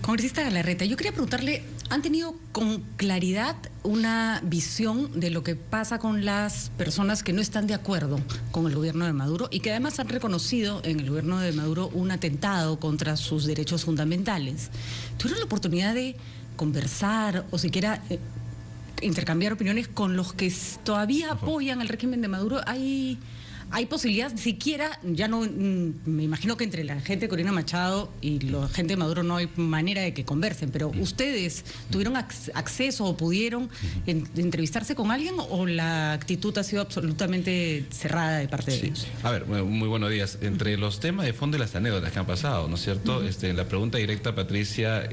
Congresista Galarreta, yo quería preguntarle, ¿han tenido con claridad una visión de lo que pasa con las personas que no están de acuerdo con el gobierno de Maduro y que además han reconocido en el gobierno de Maduro un atentado contra sus derechos fundamentales? ¿Tuvieron la oportunidad de conversar o siquiera intercambiar opiniones con los que todavía apoyan el régimen de Maduro? ¿Hay posibilidad siquiera, ya no, me imagino que entre la gente de Corina Machado y la gente de Maduro no hay manera de que conversen, pero ustedes tuvieron acceso o pudieron entrevistarse con alguien o la actitud ha sido absolutamente cerrada de parte de ellos? A ver, muy buenos días. Entre los temas de fondo y las anécdotas que han pasado, ¿no es cierto? La pregunta directa, Patricia,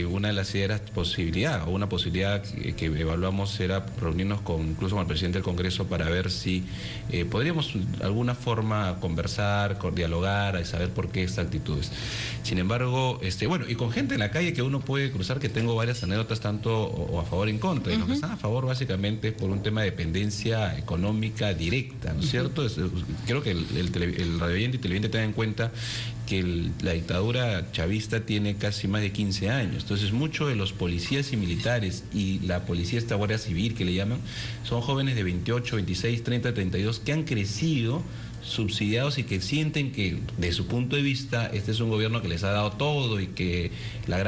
una de las ideas posibilidad, o una posibilidad que evaluamos era reunirnos incluso con el presidente del Congreso para ver si podríamos de alguna forma conversar, dialogar, y saber por qué estas actitudes. Sin embargo, bueno, y con gente en la calle que uno puede cruzar, que tengo varias anécdotas tanto o a favor y en contra. Y los que están a favor básicamente es por un tema de dependencia económica directa, ¿no es cierto? Creo que el radioyente y televidente tengan en cuenta que la dictadura chavista tiene casi más de 15 años. Entonces, muchos de los policías y militares y la policía, esta Guardia Civil que le llaman, son jóvenes de 28, 26, 30, 32 que han crecido subsidiados y que sienten que, de su punto de vista, este es un gobierno que les ha dado todo y que la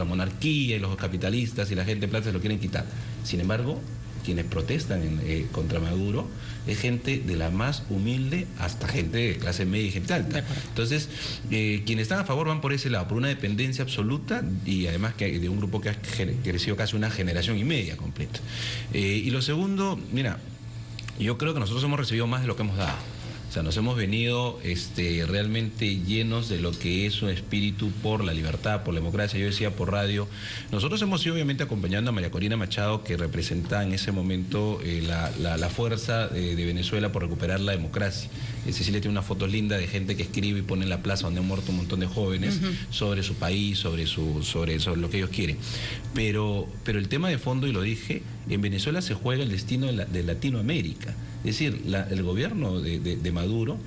monarquía y los capitalistas y la gente de plata se lo quieren quitar. Sin embargo, quienes protestan contra Maduro es gente de la más humilde hasta gente de clase media y gente alta. Entonces, quienes están a favor van por ese lado, por una dependencia absoluta y además que de un grupo que ha crecido casi una generación y media completa. Y lo segundo, mira, yo creo que nosotros hemos recibido más de lo que hemos dado. O sea, nos hemos venido realmente llenos de lo que es un espíritu por la libertad, por la democracia. Yo decía por radio, nosotros hemos ido obviamente acompañando a María Corina Machado, que representa en ese momento la fuerza de Venezuela por recuperar la democracia. Cecilia tiene unas fotos lindas de gente que escribe y pone en la plaza donde han muerto un montón de jóvenes sobre su país, sobre lo que ellos quieren. Pero el tema de fondo, y lo dije, en Venezuela se juega el destino de Latinoamérica. Es decir, el gobierno de Maduro,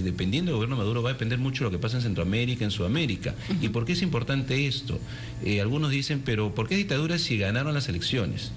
dependiendo del gobierno de Maduro, va a depender mucho de lo que pasa en Centroamérica, en Sudamérica. ¿Y por qué es importante esto? Algunos dicen, pero ¿por qué dictadura si ganaron las elecciones?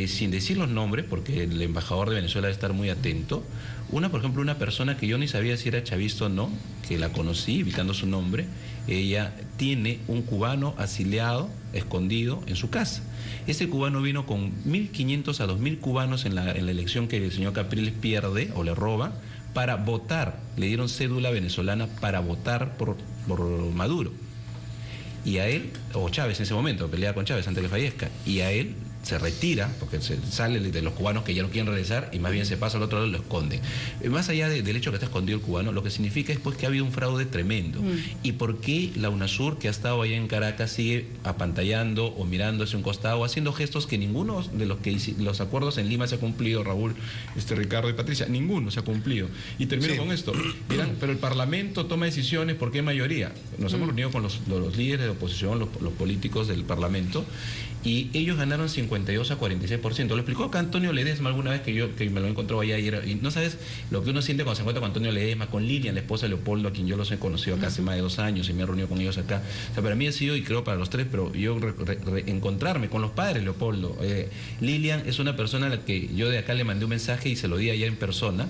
Sin decir los nombres, porque el embajador de Venezuela debe estar muy atento. Por ejemplo, una persona que yo ni sabía si era chavista o no, que la conocí, evitando su nombre, ella tiene un cubano asiliado, escondido en su casa. Ese cubano vino con 1.500 a 2.000 cubanos en la elección que el señor Capriles pierde o le roba, para votar. Le dieron cédula venezolana para votar por Maduro. Y a él, o Chávez en ese momento, pelea con Chávez antes que fallezca, y a él se retira, porque se sale de los cubanos que ya no quieren regresar y más bien se pasa al otro lado y lo esconden. Más allá del hecho que está escondido el cubano, lo que significa es pues que ha habido un fraude tremendo. ¿Y por qué la UNASUR, que ha estado allá en Caracas, sigue apantallando o mirando hacia un costado, haciendo gestos que ninguno de los acuerdos en Lima se ha cumplido, Raúl, Ricardo y Patricia? Ninguno se ha cumplido. Y termino con esto. Dirán, pero el Parlamento toma decisiones porque hay mayoría. Nos hemos reunido con los líderes de oposición, los políticos del Parlamento, y ellos ganaron 52 a 46%. Lo explicó acá Antonio Ledesma alguna vez que me lo encontró allá ayer. Y no sabes lo que uno siente cuando se encuentra con Antonio Ledesma, con Lilian, la esposa de Leopoldo, a quien yo los he conocido acá hace más de 2 años y me he reunido con ellos acá. O sea, para mí ha sido, y creo para los tres, pero yo encontrarme con los padres de Leopoldo. Lilian es una persona a la que yo de acá le mandé un mensaje y se lo di allá en persona,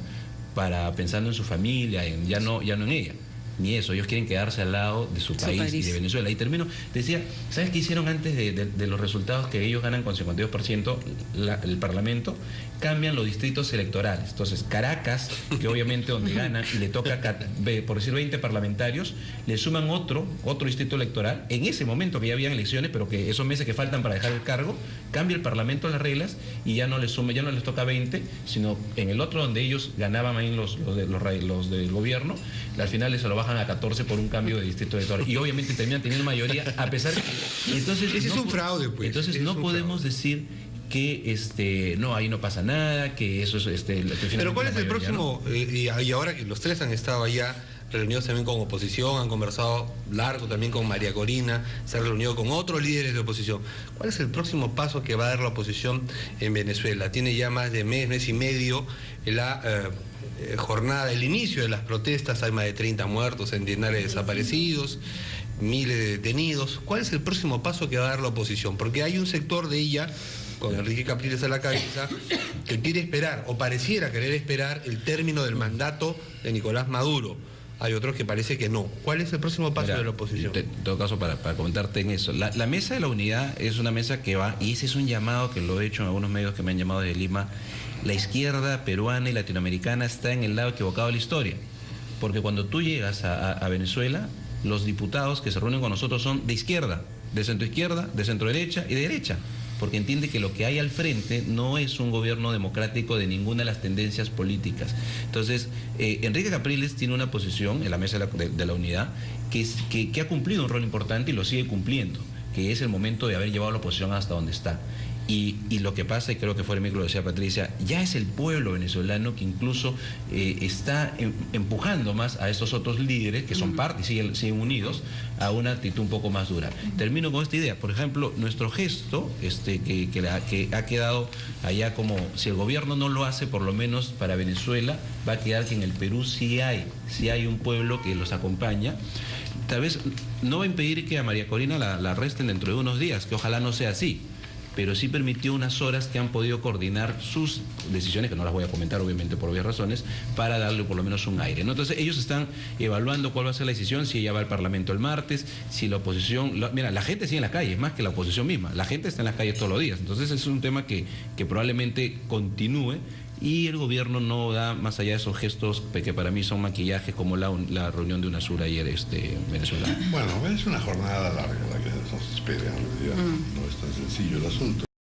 pensando en su familia, ya no en ella. Ni eso, ellos quieren quedarse al lado de su país y de Venezuela. Y termino, decía, ¿sabes qué hicieron antes de los resultados que ellos ganan con 52% el Parlamento? Cambian los distritos electorales. Entonces, Caracas, que obviamente donde ganan y le toca, por decir 20 parlamentarios, le suman otro distrito electoral, en ese momento que ya habían elecciones, pero que esos meses que faltan para dejar el cargo, cambia el Parlamento las reglas y ya no les toca 20, sino en el otro donde ellos ganaban ahí los del gobierno, al final se lo bajan a 14 por un cambio de distrito electoral. Y obviamente terminan teniendo mayoría, a pesar de que... Entonces, ese es un fraude, pues. Entonces no podemos decir que no, ahí no pasa nada, que eso es... Pero ¿cuál es el próximo? ¿No? Y ahora que los tres han estado allá reunidos también con oposición, han conversado largo también con María Corina, se han reunido con otros líderes de oposición. ¿Cuál es el próximo paso que va a dar la oposición en Venezuela? Tiene ya más de mes y medio la jornada, el inicio de las protestas, hay más de 30 muertos, centenares de desaparecidos. miles de detenidos. ¿Cuál es el próximo paso que va a dar la oposición? Porque hay un sector de ella, con Enrique Capriles a la cabeza, que quiere esperar, o pareciera querer esperar, el término del mandato de Nicolás Maduro. Hay otros que parece que no. ¿Cuál es el próximo paso de la oposición? En todo caso, para comentarte en eso, la mesa de la unidad es una mesa que va, y ese es un llamado que lo he hecho en algunos medios que me han llamado desde Lima. La izquierda peruana y latinoamericana está en el lado equivocado de la historia, porque cuando tú llegas a Venezuela, los diputados que se reúnen con nosotros son de izquierda, de centroizquierda, de centroderecha y de derecha, porque entiende que lo que hay al frente no es un gobierno democrático de ninguna de las tendencias políticas. Entonces, Enrique Capriles tiene una posición en la mesa de la unidad que ha cumplido un rol importante y lo sigue cumpliendo, que es el momento de haber llevado a la oposición hasta donde está. Y lo que pasa, y creo que fuera de mí que lo decía Patricia, ya es el pueblo venezolano que incluso está empujando más a estos otros líderes que son parte y siguen unidos a una actitud un poco más dura. Termino con esta idea. Por ejemplo, nuestro gesto que ha quedado allá como, si el gobierno no lo hace, por lo menos para Venezuela, va a quedar que en el Perú sí hay un pueblo que los acompaña. Tal vez no va a impedir que a María Corina la arresten dentro de unos días, que ojalá no sea así, pero sí permitió unas horas que han podido coordinar sus decisiones, que no las voy a comentar obviamente por obvias razones, para darle por lo menos un aire, ¿no? Entonces ellos están evaluando cuál va a ser la decisión, si ella va al Parlamento el martes, si la oposición... Mira, la gente sigue en las calles, más que la oposición misma, la gente está en las calles todos los días, entonces es un tema que probablemente continúe, y el gobierno no da más allá de esos gestos que para mí son maquillajes, como la reunión de UNASUR ayer venezolana. Bueno, es una jornada larga la que nos espera, en realidad. No es tan sencillo el asunto.